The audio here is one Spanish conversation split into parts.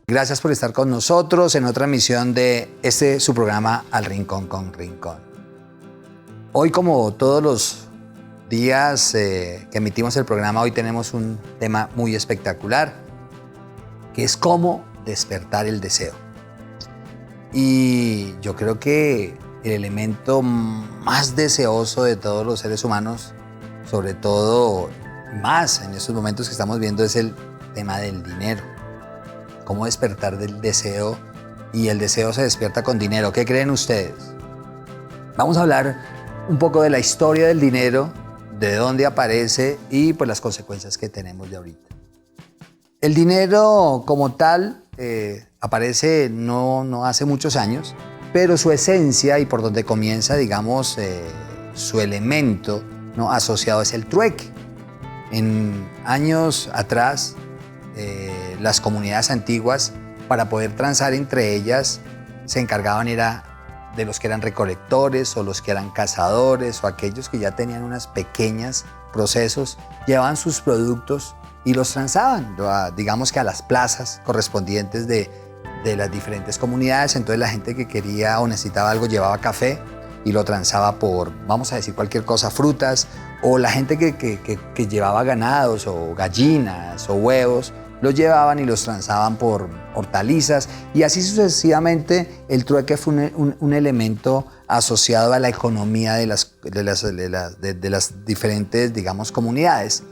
Gracias por estar con nosotros en otra emisión de su programa Al Rincón con Rincón. Hoy, como todos los días que emitimos el programa, hoy tenemos un tema muy espectacular, que es cómo despertar el deseo. Y yo creo que el elemento más deseoso de todos los seres humanos, sobre todo más en estos momentos que estamos viendo, es el tema del dinero. Cómo despertar del deseo, y el deseo se despierta con dinero. ¿Qué creen ustedes? Vamos a hablar un poco de la historia del dinero, de dónde aparece y pues las consecuencias que tenemos de ahorita. El dinero como tal aparece no hace muchos años, pero su esencia y por donde comienza, digamos, su elemento, ¿no?, asociado es el trueque. En años atrás, las comunidades antiguas, para poder transar entre ellas, se encargaban de los que eran recolectores o los que eran cazadores o aquellos que ya tenían unos pequeños procesos, llevaban sus productos y los transaban, digamos que a las plazas correspondientes de las diferentes comunidades. Entonces la gente que quería o necesitaba algo llevaba café y lo transaba por, vamos a decir cualquier cosa, frutas, o la gente que llevaba ganados o gallinas o huevos, los llevaban y los transaban por hortalizas, y así sucesivamente. El trueque fue un elemento asociado a la economía de las diferentes, digamos, comunidades.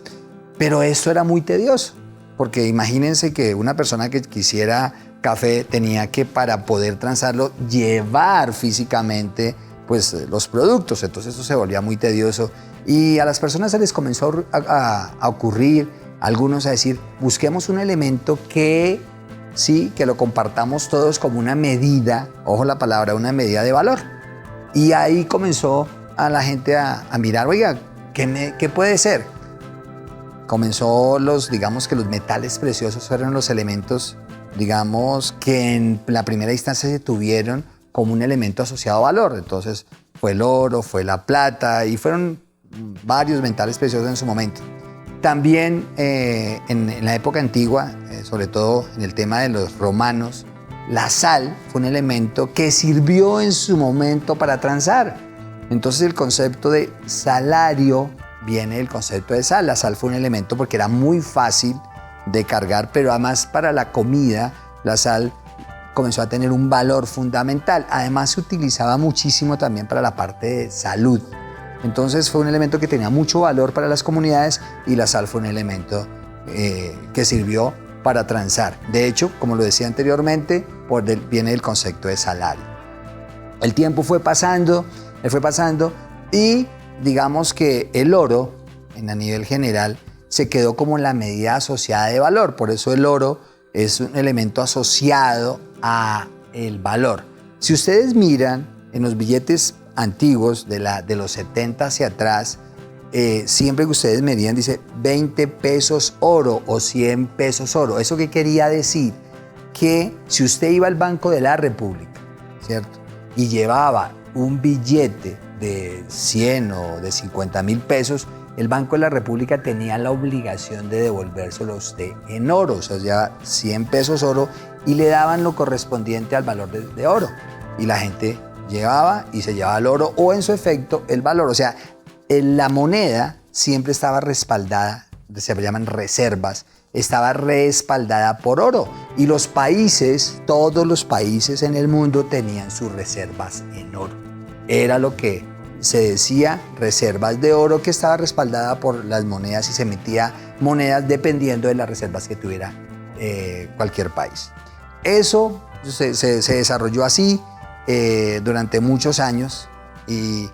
Pero esto era muy tedioso, porque imagínense que una persona que quisiera café tenía que, para poder transarlo, llevar físicamente pues los productos. Entonces eso se volvía muy tedioso, y a las personas se les comenzó a ocurrir, algunos a decir, busquemos un elemento que lo compartamos todos como una medida, ojo la palabra, una medida de valor. Y ahí comenzó a la gente a mirar, oiga, ¿qué puede ser? Comenzó digamos que los metales preciosos fueron los elementos, digamos, que en la primera instancia se tuvieron como un elemento asociado a valor. Entonces fue el oro, fue la plata, y fueron varios metales preciosos en su momento. También en la época antigua, sobre todo en el tema de los romanos, la sal fue un elemento que sirvió en su momento para transar. Entonces el concepto de salario viene del concepto de sal. La sal fue un elemento porque era muy fácil de cargar, pero además para la comida la sal comenzó a tener un valor fundamental. Además se utilizaba muchísimo también para la parte de salud. Entonces fue un elemento que tenía mucho valor para las comunidades, y la sal fue un elemento que sirvió para transar. De hecho, como lo decía anteriormente, viene el concepto de salario. El tiempo fue pasando, y digamos que el oro, a nivel general, se quedó como la medida asociada de valor. Por eso el oro es un elemento asociado a el valor. Si ustedes miran en los billetes antiguos de los 70 hacia atrás, siempre que ustedes medían, dice 20 pesos oro o 100 pesos oro. ¿Eso qué quería decir? Que si usted iba al Banco de la República, ¿cierto?, y llevaba un billete de 100 o de 50.000 pesos, el Banco de la República tenía la obligación de devolvérselo a usted en oro, o sea, 100 pesos oro, y le daban lo correspondiente al valor de oro. Y la gente llevaba y se llevaba el oro, o en su efecto el valor. O sea, la moneda siempre estaba respaldada, se llaman reservas, estaba respaldada por oro. Y los países, todos los países en el mundo tenían sus reservas en oro. Era lo que se decía reservas de oro, que estaba respaldada por las monedas, y se emitía monedas dependiendo de las reservas que tuviera cualquier país. Eso se desarrolló así durante muchos años, y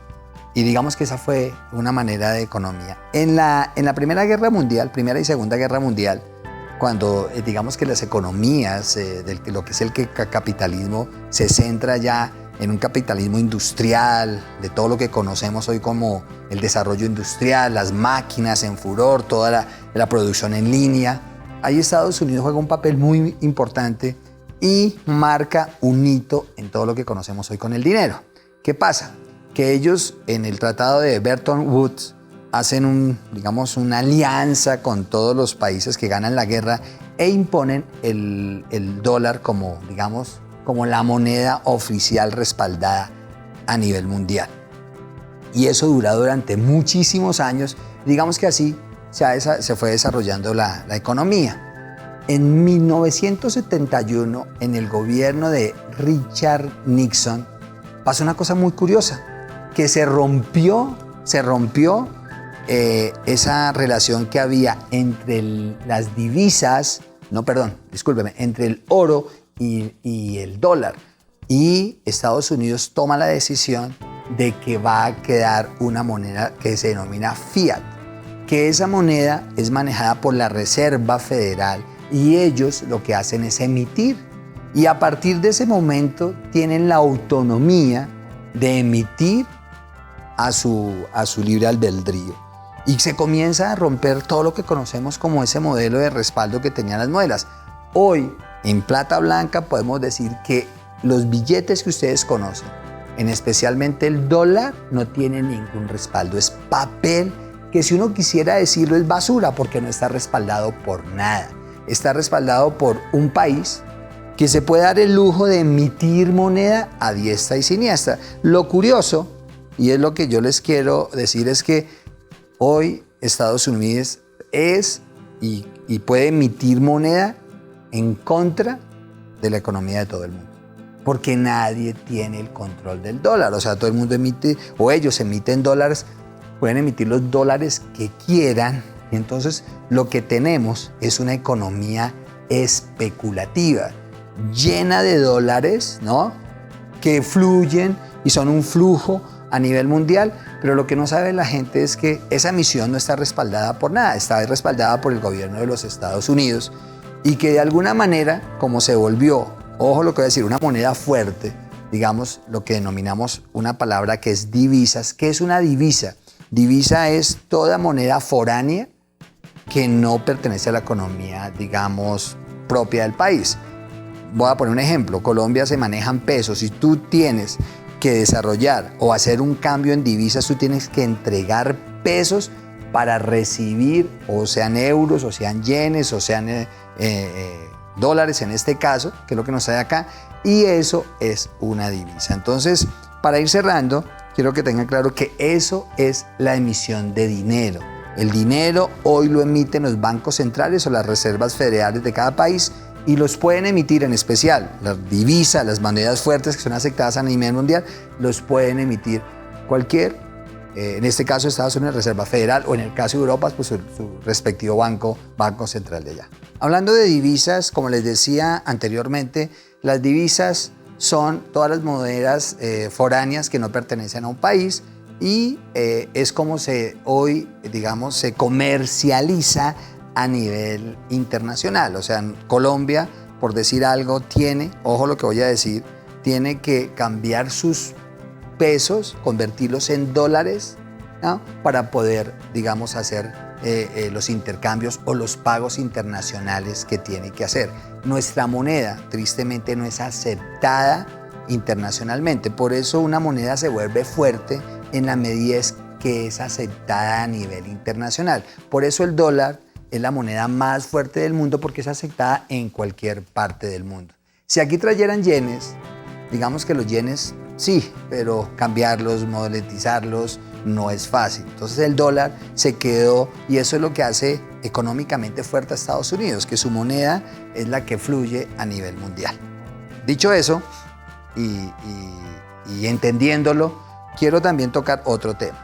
digamos que esa fue una manera de economía. En la Primera Guerra Mundial, Primera y Segunda Guerra Mundial, cuando digamos que las economías de lo que es el capitalismo se centra ya en un capitalismo industrial, de todo lo que conocemos hoy como el desarrollo industrial, las máquinas en furor, toda la producción en línea, ahí Estados Unidos juega un papel muy importante y marca un hito en todo lo que conocemos hoy con el dinero. ¿Qué pasa? que ellos en el tratado de Bretton Woods hacen digamos, una alianza con todos los países que ganan la guerra e imponen el dólar como, digamos, como la moneda oficial respaldada a nivel mundial. Y eso duró durante muchísimos años. Digamos que así se fue desarrollando la economía. En 1971, en el gobierno de Richard Nixon, pasó una cosa muy curiosa, que se rompió esa relación que había entre las divisas, entre el oro y el dólar. Y Estados Unidos toma la decisión de que va a quedar una moneda que se denomina fiat, que esa moneda es manejada por la Reserva Federal y ellos lo que hacen es emitir. Y a partir de ese momento tienen la autonomía de emitir a su libre albedrío. Y se comienza a romper todo lo que conocemos como ese modelo de respaldo que tenían las monedas. Hoy, en plata blanca, podemos decir que los billetes que ustedes conocen, en especialmente el dólar, no tiene ningún respaldo. Es papel que, si uno quisiera decirlo, es basura porque no está respaldado por nada. Está respaldado por un país que se puede dar el lujo de emitir moneda a diestra y siniestra. Lo curioso, y es lo que yo les quiero decir, es que hoy Estados Unidos es y puede emitir moneda en contra de la economía de todo el mundo. Porque nadie tiene el control del dólar. O sea, todo el mundo emite, o ellos emiten dólares, pueden emitir los dólares que quieran. Y entonces lo que tenemos es una economía especulativa, llena de dólares, ¿no?, que fluyen y son un flujo a nivel mundial, pero lo que no sabe la gente es que esa emisión no está respaldada por nada, está respaldada por el gobierno de los Estados Unidos, y que de alguna manera, como se volvió, ojo lo que voy a decir, una moneda fuerte, digamos lo que denominamos una palabra que es divisas. ¿Qué es una divisa? Divisa es toda moneda foránea que no pertenece a la economía, digamos, propia del país. Voy a poner un ejemplo. Colombia se manejan pesos. Si tú tienes que desarrollar o hacer un cambio en divisas, tú tienes que entregar pesos para recibir, o sean euros, o sean yenes, o sean dólares en este caso, que es lo que nos trae acá, y eso es una divisa. Entonces, para ir cerrando, quiero que tengan claro que eso es la emisión de dinero. El dinero hoy lo emiten los bancos centrales o las reservas federales de cada país, y los pueden emitir, en especial las divisas, las monedas fuertes que son aceptadas a nivel mundial, los pueden emitir cualquier, en este caso Estados Unidos, Reserva Federal, o en el caso de Europa, pues su respectivo banco central de allá. Hablando de divisas, como les decía anteriormente, las divisas son todas las monedas foráneas que no pertenecen a un país, y es como hoy, digamos, se comercializa a nivel internacional. O sea, Colombia, por decir algo, ojo lo que voy a decir, tiene que cambiar sus pesos, convertirlos en dólares, ¿no?, para poder, digamos, hacer los intercambios o los pagos internacionales que tiene que hacer. Nuestra moneda, tristemente, no es aceptada internacionalmente. Por eso una moneda se vuelve fuerte en la medida que es aceptada a nivel internacional. Por eso el dólar es la moneda más fuerte del mundo, porque es aceptada en cualquier parte del mundo. Si aquí trajeran yenes, digamos que los yenes sí, pero cambiarlos, monetizarlos no es fácil. Entonces el dólar se quedó, y eso es lo que hace económicamente fuerte a Estados Unidos, que su moneda es la que fluye a nivel mundial. Dicho eso, y entendiéndolo, quiero también tocar otro tema.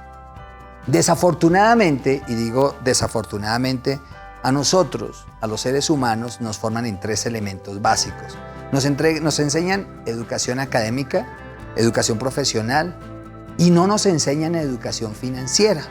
Desafortunadamente, y digo desafortunadamente, a nosotros, a los seres humanos, nos forman en 3 elementos básicos. Nos enseñan educación académica, educación profesional, y no nos enseñan educación financiera.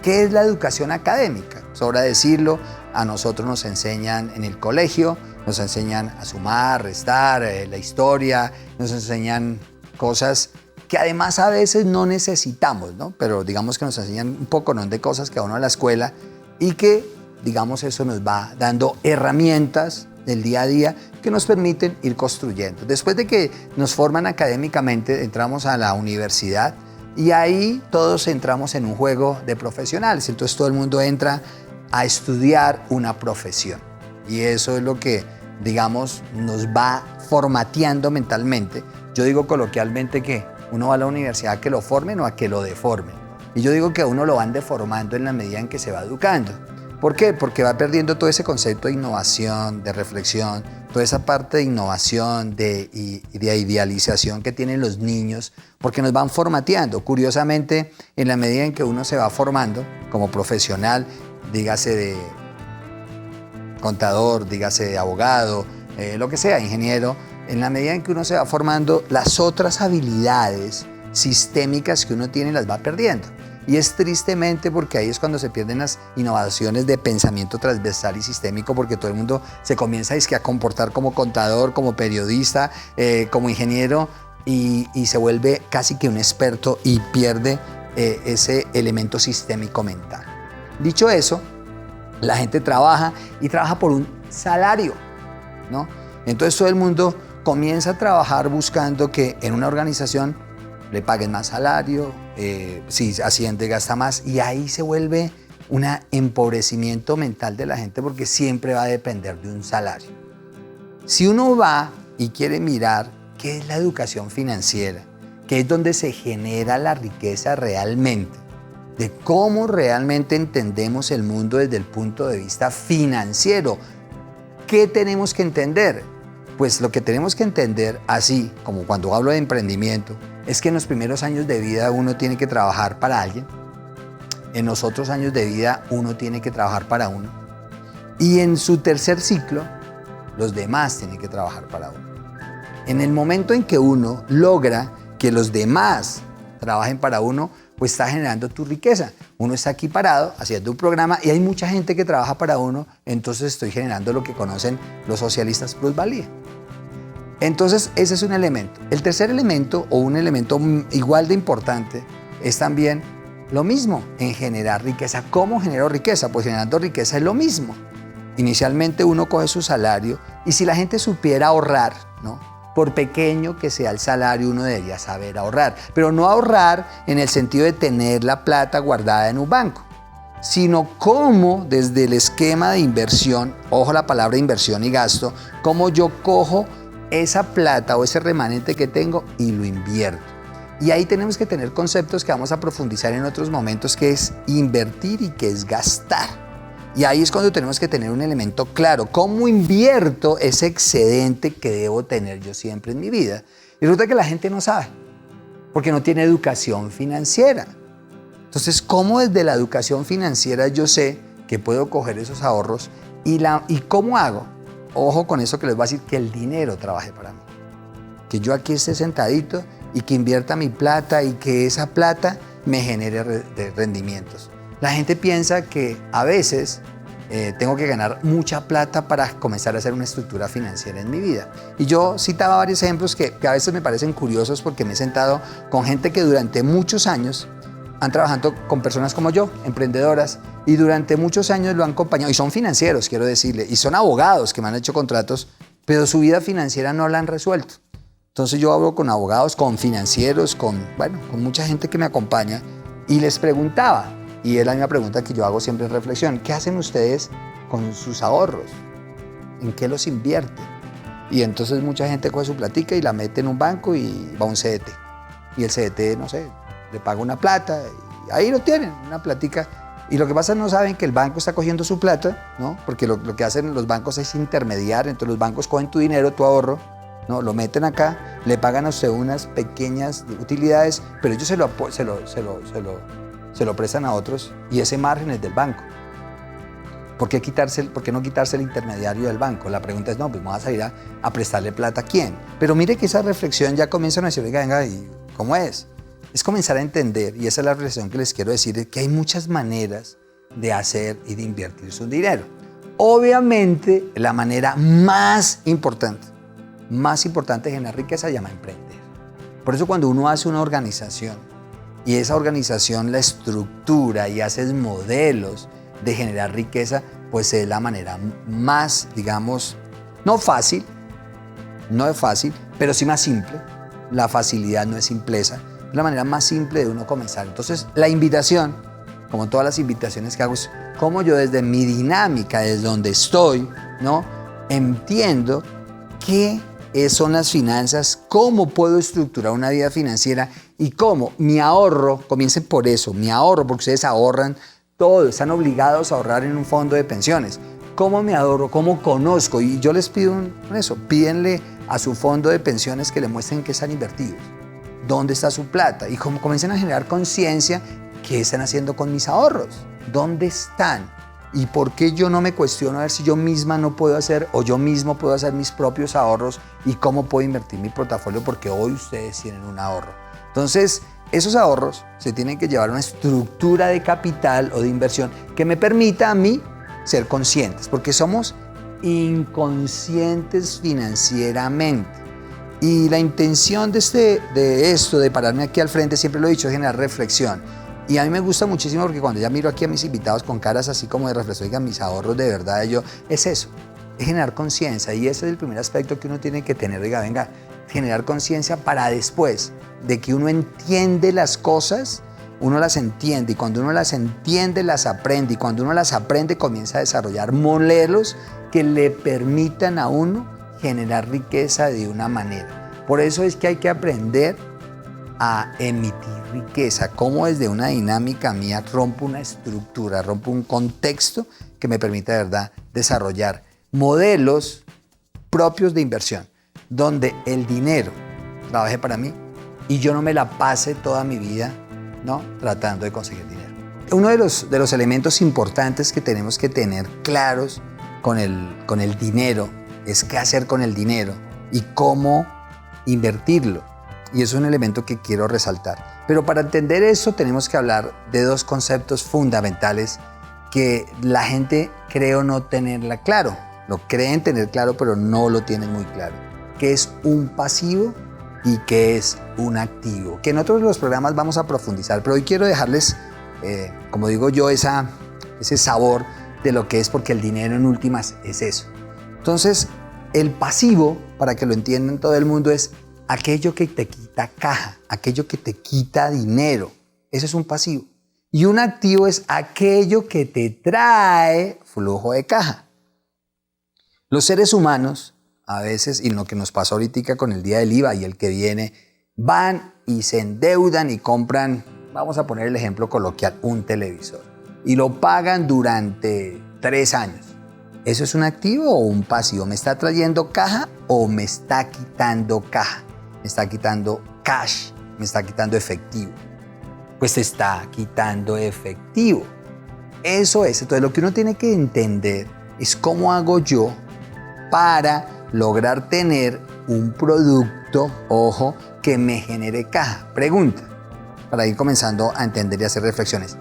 ¿Qué es la educación académica? Sobra decirlo, a nosotros nos enseñan en el colegio, nos enseñan a sumar, restar, la historia, nos enseñan cosas que además a veces no necesitamos, ¿no? Pero digamos que nos enseñan un poco, ¿no?, de cosas que a uno en la escuela, y que, digamos, eso nos va dando herramientas del día a día que nos permiten ir construyendo. Después de que nos forman académicamente, entramos a la universidad, Y ahí todos entramos en un juego de profesionales. Entonces todo el mundo entra a estudiar una profesión. Y eso es lo que, digamos, nos va formateando mentalmente. Yo digo coloquialmente que uno va a la universidad a que lo formen o a que lo deformen. Y yo digo que a uno lo van deformando en la medida en que se va educando. ¿Por qué? Porque va perdiendo todo ese concepto de innovación, de reflexión, toda esa parte de innovación y de idealización que tienen los niños, porque nos van formateando. Curiosamente, en la medida en que uno se va formando como profesional, dígase de contador, dígase de abogado, lo que sea, ingeniero, en la medida en que uno se va formando, las otras habilidades sistémicas que uno tiene las va perdiendo. Y es tristemente porque ahí es cuando se pierden las innovaciones de pensamiento transversal y sistémico, porque todo el mundo se comienza a comportar como contador, como periodista, como ingeniero y se vuelve casi que un experto y pierde ese elemento sistémico mental. Dicho eso, la gente trabaja y trabaja por un salario, ¿no? Entonces todo el mundo comienza a trabajar buscando que en una organización le paguen más salario, si asciende gasta más, y ahí se vuelve un empobrecimiento mental de la gente porque siempre va a depender de un salario. Si uno va y quiere mirar qué es la educación financiera, que es donde se genera la riqueza realmente, de cómo realmente entendemos el mundo desde el punto de vista financiero, ¿qué tenemos que entender? Pues lo que tenemos que entender, así como cuando hablo de emprendimiento, es que en los primeros años de vida uno tiene que trabajar para alguien, en los otros años de vida uno tiene que trabajar para uno, y en su tercer ciclo los demás tienen que trabajar para uno. En el momento en que uno logra que los demás trabajen para uno, pues está generando tu riqueza. Uno está aquí parado haciendo un programa y hay mucha gente que trabaja para uno, entonces estoy generando lo que conocen los socialistas plusvalía. Entonces, ese es un elemento. El tercer elemento, o un elemento igual de importante, es también lo mismo en generar riqueza. ¿Cómo genero riqueza? Pues generando riqueza es lo mismo. Inicialmente uno coge su salario y si la gente supiera ahorrar, ¿no? Por pequeño que sea el salario, uno debería saber ahorrar. Pero no ahorrar en el sentido de tener la plata guardada en un banco, sino cómo desde el esquema de inversión, ojo la palabra inversión y gasto, cómo yo cojo esa plata o ese remanente que tengo y lo invierto. Y ahí tenemos que tener conceptos que vamos a profundizar en otros momentos, que es invertir y que es gastar. Y ahí es cuando tenemos que tener un elemento claro, ¿cómo invierto ese excedente que debo tener yo siempre en mi vida? Y resulta que la gente no sabe, porque no tiene educación financiera. Entonces, ¿cómo desde la educación financiera yo sé que puedo coger esos ahorros y cómo hago? Ojo con eso que les voy a decir, que el dinero trabaje para mí. Que yo aquí esté sentadito y que invierta mi plata y que esa plata me genere rendimientos. La gente piensa que a veces tengo que ganar mucha plata para comenzar a hacer una estructura financiera en mi vida. Y yo citaba varios ejemplos que a veces me parecen curiosos porque me he sentado con gente que durante muchos años han trabajado con personas como yo, emprendedoras, y durante muchos años lo han acompañado, y son financieros, quiero decirle, y son abogados que me han hecho contratos, pero su vida financiera no la han resuelto. Entonces yo hablo con abogados, con financieros, con mucha gente que me acompaña, y les preguntaba, y es la misma pregunta que yo hago siempre en reflexión, ¿qué hacen ustedes con sus ahorros? ¿En qué los invierten? Y entonces mucha gente coge su platica y la mete en un banco y va a un CDT. Y el CDT, no sé, le paga una plata y ahí lo tienen, una platica. Y lo que pasa es que no saben que el banco está cogiendo su plata, ¿no? Porque lo que hacen los bancos es intermediar, entonces los bancos cogen tu dinero, tu ahorro, ¿no? Lo meten acá, le pagan a usted unas pequeñas utilidades, pero ellos se lo prestan a otros y ese margen es del banco. ¿Por qué no quitarse el intermediario del banco? La pregunta es, no, pues vamos a salir a prestarle plata a quién. Pero mire que esa reflexión ya comienza a decir, venga, ¿y cómo es? Es comenzar a entender, y esa es la reflexión que les quiero decir, que hay muchas maneras de hacer y de invertir su dinero. Obviamente, la manera más importante de generar riqueza se llama emprender. Por eso cuando uno hace una organización y esa organización la estructura y haces modelos de generar riqueza, pues es la manera más, digamos, no es fácil, pero sí más simple. La facilidad no es simpleza, Es la manera más simple de uno comenzar. Entonces, la invitación, como todas las invitaciones que hago, es cómo yo desde mi dinámica, desde donde estoy, ¿no? Entiendo qué son las finanzas, cómo puedo estructurar una vida financiera y cómo mi ahorro, comiencen por eso, mi ahorro, porque ustedes ahorran todo, están obligados a ahorrar en un fondo de pensiones. ¿Cómo me ahorro? ¿Cómo conozco? Y yo les pido eso, pídenle a su fondo de pensiones que le muestren qué están invertidos, dónde está su plata y cómo comiencen a generar conciencia, qué están haciendo con mis ahorros, dónde están. ¿Y por qué yo no me cuestiono a ver si yo misma no puedo hacer o yo mismo puedo hacer mis propios ahorros y cómo puedo invertir mi portafolio? Porque hoy ustedes tienen un ahorro. Entonces, esos ahorros se tienen que llevar a una estructura de capital o de inversión que me permita a mí ser conscientes, porque somos inconscientes financieramente. Y la intención de esto, de pararme aquí al frente, siempre lo he dicho, es generar reflexión. Y a mí me gusta muchísimo porque cuando ya miro aquí a mis invitados con caras así como de reflexión, digan mis ahorros de verdad, es eso, es generar conciencia. Y ese es el primer aspecto que uno tiene que tener. Oiga, venga, generar conciencia para después de que uno entiende las cosas, uno las entiende. Y cuando uno las entiende, las aprende. Y cuando uno las aprende, comienza a desarrollar modelos que le permitan a uno generar riqueza de una manera. Por eso es que hay que aprender a emitir riqueza, cómo desde una dinámica mía rompo una estructura, rompo un contexto que me permita de verdad desarrollar modelos propios de inversión, donde el dinero trabaje para mí y yo no me la pase toda mi vida, ¿no?, tratando de conseguir dinero. Uno de los elementos importantes que tenemos que tener claros con el dinero es qué hacer con el dinero y cómo invertirlo. Y eso es un elemento que quiero resaltar. Pero para entender eso tenemos que hablar de dos conceptos fundamentales que la gente creo no tenerla claro. Lo creen tener claro, pero no lo tienen muy claro. ¿Qué es un pasivo y qué es un activo? Que en otros de los programas vamos a profundizar, pero hoy quiero dejarles, como digo yo, ese sabor de lo que es, porque el dinero en últimas es eso. Entonces, el pasivo, para que lo entiendan todo el mundo, es aquello que te quita caja, aquello que te quita dinero. Eso es un pasivo. Y un activo es aquello que te trae flujo de caja. Los seres humanos, a veces, y lo que nos pasó ahorita con el día del IVA y el que viene, van y se endeudan y compran, vamos a poner el ejemplo coloquial, un televisor. Y lo pagan durante 3 años. ¿Eso es un activo o un pasivo? ¿Me está trayendo caja o me está quitando caja? Me está quitando cash, me está quitando efectivo. Pues te está quitando efectivo. Eso es. Entonces lo que uno tiene que entender es cómo hago yo para lograr tener un producto, ojo, que me genere caja. Pregunta, para ir comenzando a entender y hacer reflexiones.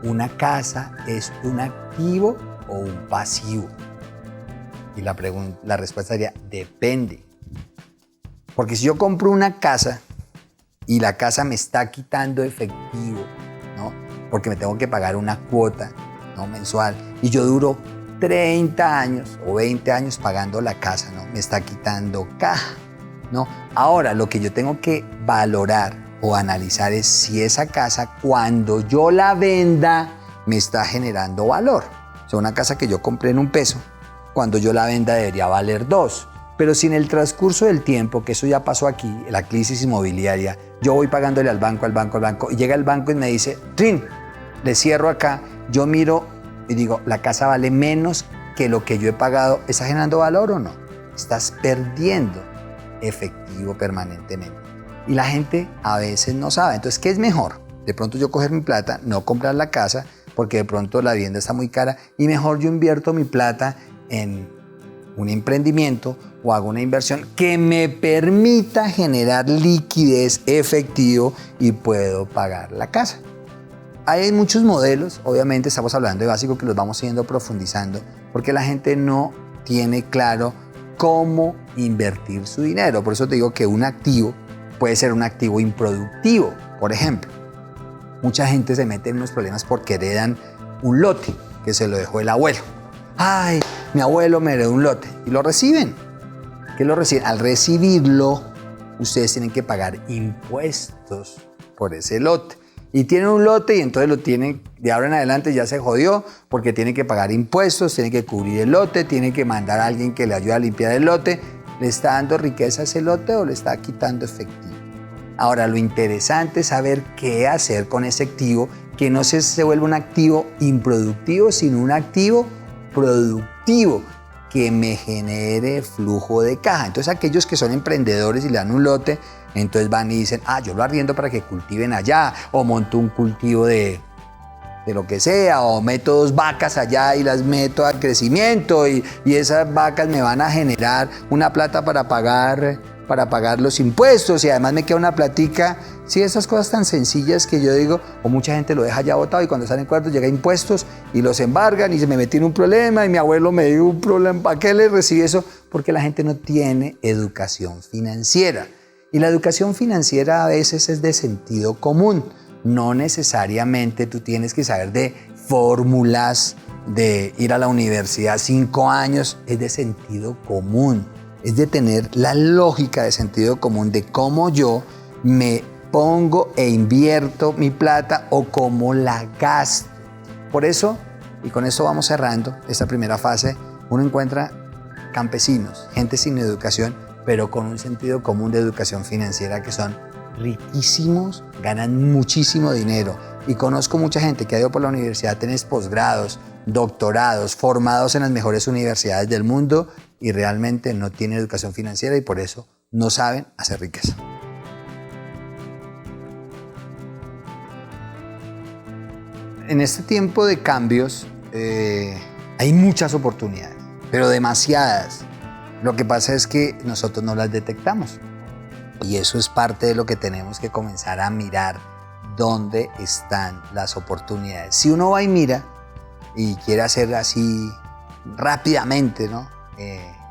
¿Una casa es un activo o un pasivo? Y la respuesta sería, depende. Porque si yo compro una casa y la casa me está quitando efectivo, ¿no?, porque me tengo que pagar una cuota, ¿no?, mensual, y yo duro 30 años o 20 años pagando la casa, ¿no?, me está quitando caja, ¿no? Ahora, lo que yo tengo que valorar o analizar es si esa casa, cuando yo la venda, me está generando valor. O sea, una casa que yo compré en $1, cuando yo la venda debería valer 2. Pero si en el transcurso del tiempo, que eso ya pasó aquí, la crisis inmobiliaria, yo voy pagándole al banco, y llega el banco y me dice, ¡trin!, le cierro acá, yo miro y digo, la casa vale menos que lo que yo he pagado, ¿está generando valor o no? Estás perdiendo efectivo permanentemente. Y la gente a veces no sabe. Entonces, ¿qué es mejor? De pronto yo coger mi plata, no comprar la casa, porque de pronto la vivienda está muy cara, y mejor yo invierto mi plata en un emprendimiento o hago una inversión que me permita generar liquidez, efectivo, y puedo pagar la casa. Hay muchos modelos, obviamente estamos hablando de básico que los vamos yendo profundizando, porque la gente no tiene claro cómo invertir su dinero. Por eso te digo que un activo puede ser un activo improductivo. Por ejemplo, mucha gente se mete en unos problemas porque heredan un lote que se lo dejó el abuelo. Ay, mi abuelo me heredó un lote. Y lo reciben. ¿Qué lo reciben? Al recibirlo, ustedes tienen que pagar impuestos por ese lote. Y tienen un lote y entonces lo tienen, de ahora en adelante ya se jodió porque tiene que pagar impuestos, tiene que cubrir el lote, tiene que mandar a alguien que le ayude a limpiar el lote. ¿Le está dando riqueza a ese lote o le está quitando efectivo? Ahora, lo interesante es saber qué hacer con ese activo, que no se vuelva un activo improductivo, sino un activo productivo que me genere flujo de caja. Entonces, aquellos que son emprendedores y le dan un lote, entonces van y dicen, yo lo arriendo para que cultiven allá, o monto un cultivo de lo que sea, o meto 2 vacas allá y las meto al crecimiento y esas vacas me van a generar una plata para pagar los impuestos y además me queda una platica. Sí, esas cosas tan sencillas que yo digo, o mucha gente lo deja ya botado y cuando salen cuartos llega impuestos y los embargan y se me metí en un problema y mi abuelo me dio un problema. ¿Para qué le recibí eso? Porque la gente no tiene educación financiera. Y la educación financiera a veces es de sentido común. No necesariamente tú tienes que saber de fórmulas, de ir a la universidad 5 años. Es de sentido común. Es de tener la lógica de sentido común de cómo yo me pongo e invierto mi plata o cómo la gasto. Por eso, y con esto vamos cerrando esta primera fase, uno encuentra campesinos, gente sin educación, pero con un sentido común de educación financiera que son riquísimos, ganan muchísimo dinero. Y conozco mucha gente que ha ido por la universidad, tenés posgrados, doctorados, formados en las mejores universidades del mundo y realmente no tienen educación financiera y por eso no saben hacer riqueza. En este tiempo de cambios hay muchas oportunidades, pero demasiadas. Lo que pasa es que nosotros no las detectamos y eso es parte de lo que tenemos que comenzar a mirar, dónde están las oportunidades. Si uno va y mira y quiere hacer así rápidamente, ¿no?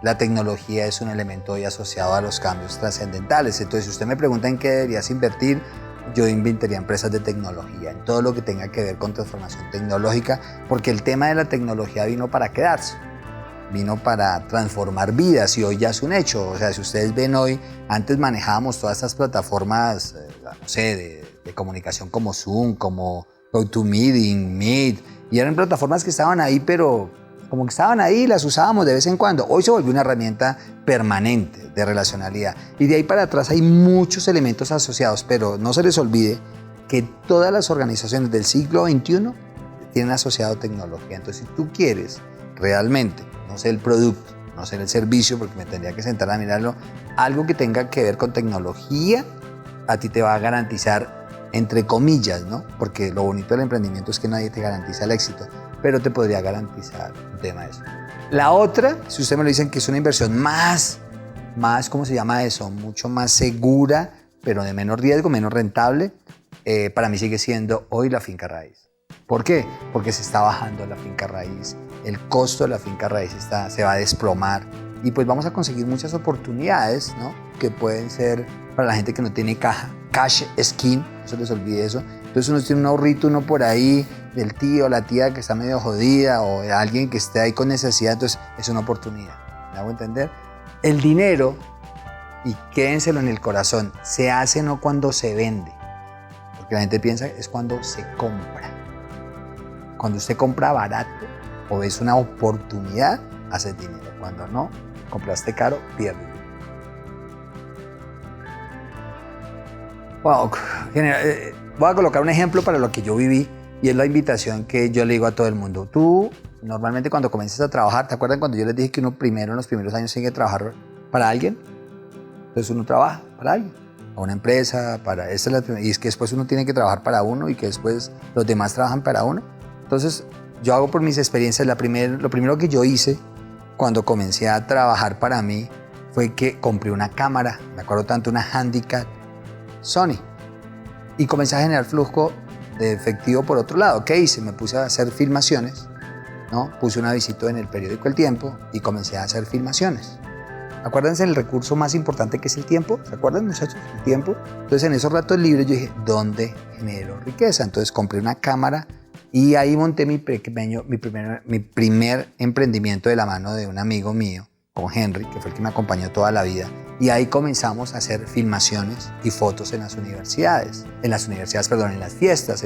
La tecnología es un elemento hoy asociado a los cambios trascendentales. Entonces, si usted me pregunta en qué deberías invertir, yo invertiría empresas de tecnología, en todo lo que tenga que ver con transformación tecnológica, porque el tema de la tecnología vino para quedarse, vino para transformar vidas y hoy ya es un hecho. O sea, si ustedes ven hoy, antes manejábamos todas estas plataformas, no sé, de comunicación como Zoom, como GoToMeeting, Meet, y eran plataformas que estaban ahí, pero como que estaban ahí, las usábamos de vez en cuando. Hoy se volvió una herramienta permanente de relacionalidad. Y de ahí para atrás hay muchos elementos asociados, pero no se les olvide que todas las organizaciones del siglo XXI tienen asociado tecnología. Entonces, si tú quieres realmente, no sé el producto, no sé el servicio, porque me tendría que sentar a mirarlo, algo que tenga que ver con tecnología, a ti te va a garantizar, entre comillas, ¿no? Porque lo bonito del emprendimiento es que nadie te garantiza el éxito, pero te podría garantizar un tema de eso. La otra, si usted me lo dicen que es una inversión más, ¿cómo se llama eso? Mucho más segura, pero de menor riesgo, menos rentable, para mí sigue siendo hoy la finca raíz. ¿Por qué? Porque se está bajando la finca raíz, el costo de la finca raíz se va a desplomar y pues vamos a conseguir muchas oportunidades, ¿no? Que pueden ser para la gente que no tiene cash skin, no se les olvide eso. Entonces uno tiene un ahorrito, uno por ahí, del tío, la tía que está medio jodida o de alguien que esté ahí con necesidad, entonces es una oportunidad. ¿Me hago entender? El dinero, y quédenselo en el corazón, se hace no cuando se vende, porque la gente piensa es cuando se compra. Cuando usted compra barato o ves una oportunidad, haces dinero. Cuando no, compraste caro, pierdes. Wow. Voy a colocar un ejemplo para lo que yo viví y es la invitación que yo le digo a todo el mundo. Tú, normalmente cuando comienzas a trabajar, ¿te acuerdan cuando yo les dije que uno primero en los primeros años tiene que trabajar para alguien? Entonces uno trabaja para alguien, a una empresa, y es que después uno tiene que trabajar para uno y que después los demás trabajan para uno. Entonces yo hago por mis experiencias, lo primero que yo hice cuando comencé a trabajar para mí fue que compré una cámara, me acuerdo tanto, una Handicap Sony, y comencé a generar flujo de efectivo por otro lado. ¿Qué hice? Me puse a hacer filmaciones, ¿no? Puse un avisito en el periódico El Tiempo y comencé a hacer filmaciones. Acuérdense el recurso más importante que es el tiempo. ¿Se acuerdan, muchachos? El tiempo. Entonces en esos ratos libres yo dije, ¿dónde genero riqueza? Entonces compré una cámara y ahí monté mi primer emprendimiento de la mano de un amigo mío con Henry, que fue el que me acompañó toda la vida. Y ahí comenzamos a hacer filmaciones y fotos en las universidades, en las fiestas.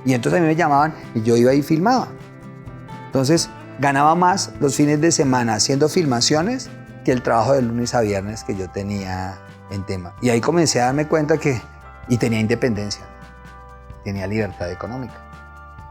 Y entonces a mí me llamaban y yo iba y filmaba. Entonces ganaba más los fines de semana haciendo filmaciones que el trabajo de lunes a viernes que yo tenía en tema. Y ahí comencé a darme cuenta y tenía independencia, tenía libertad económica.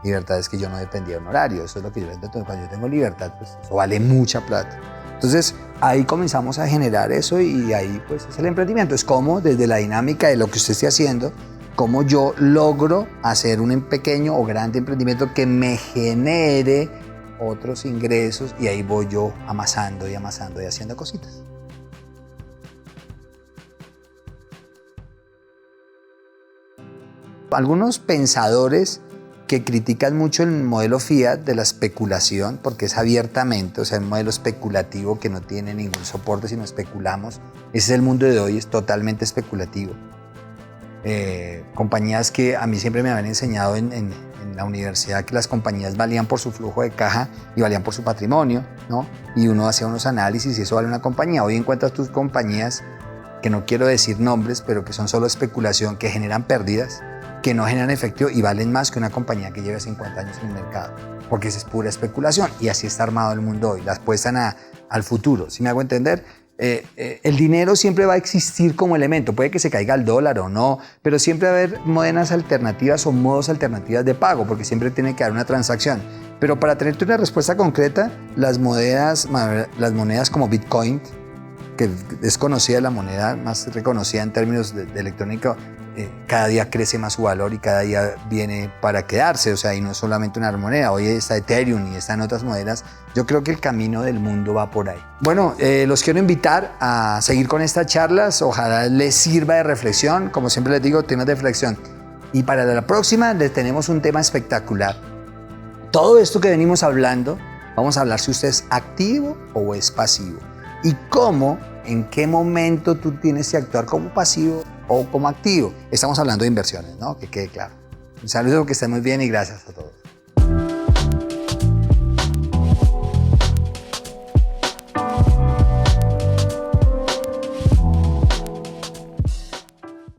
Libertad es que yo no dependía de un horario, eso es lo que yo entiendo. Cuando yo tengo libertad, pues eso vale mucha plata. Entonces ahí comenzamos a generar eso y ahí pues es el emprendimiento. Es como desde la dinámica de lo que usted esté haciendo, cómo yo logro hacer un pequeño o grande emprendimiento que me genere otros ingresos y ahí voy yo amasando y amasando y haciendo cositas. Algunos pensadores que critican mucho el modelo fiat de la especulación, porque es abiertamente, o sea, un modelo especulativo que no tiene ningún soporte, sino especulamos. Ese es el mundo de hoy, es totalmente especulativo. Compañías que a mí siempre me habían enseñado en la universidad que las compañías valían por su flujo de caja y valían por su patrimonio, ¿no? Y uno hacía unos análisis y eso vale una compañía. Hoy encuentras tus compañías, que no quiero decir nombres, pero que son solo especulación, que generan pérdidas, que no generan efectivo y valen más que una compañía que lleve 50 años en el mercado, porque esa es pura especulación y así está armado el mundo hoy. Las apuestan al futuro, ¿sí me hago entender? El dinero siempre va a existir como elemento, puede que se caiga el dólar o no, pero siempre va a haber monedas alternativas o modos alternativas de pago, porque siempre tiene que haber una transacción. Pero para tenerte una respuesta concreta, las monedas como Bitcoin, que es conocida, la moneda más reconocida en términos de electrónica, cada día crece más su valor y cada día viene para quedarse, o sea, y no es solamente una moneda, hoy está Ethereum y están otras monedas. Yo creo que el camino del mundo va por ahí. Bueno, los quiero invitar a seguir con estas charlas, ojalá les sirva de reflexión, como siempre les digo, temas de reflexión. Y para la próxima les tenemos un tema espectacular. Todo esto que venimos hablando, vamos a hablar si usted es activo o es pasivo. Y cómo, en qué momento tú tienes que actuar como pasivo o como activo. Estamos hablando de inversiones, ¿no? Que quede claro. Un saludo, que estén muy bien y gracias a todos.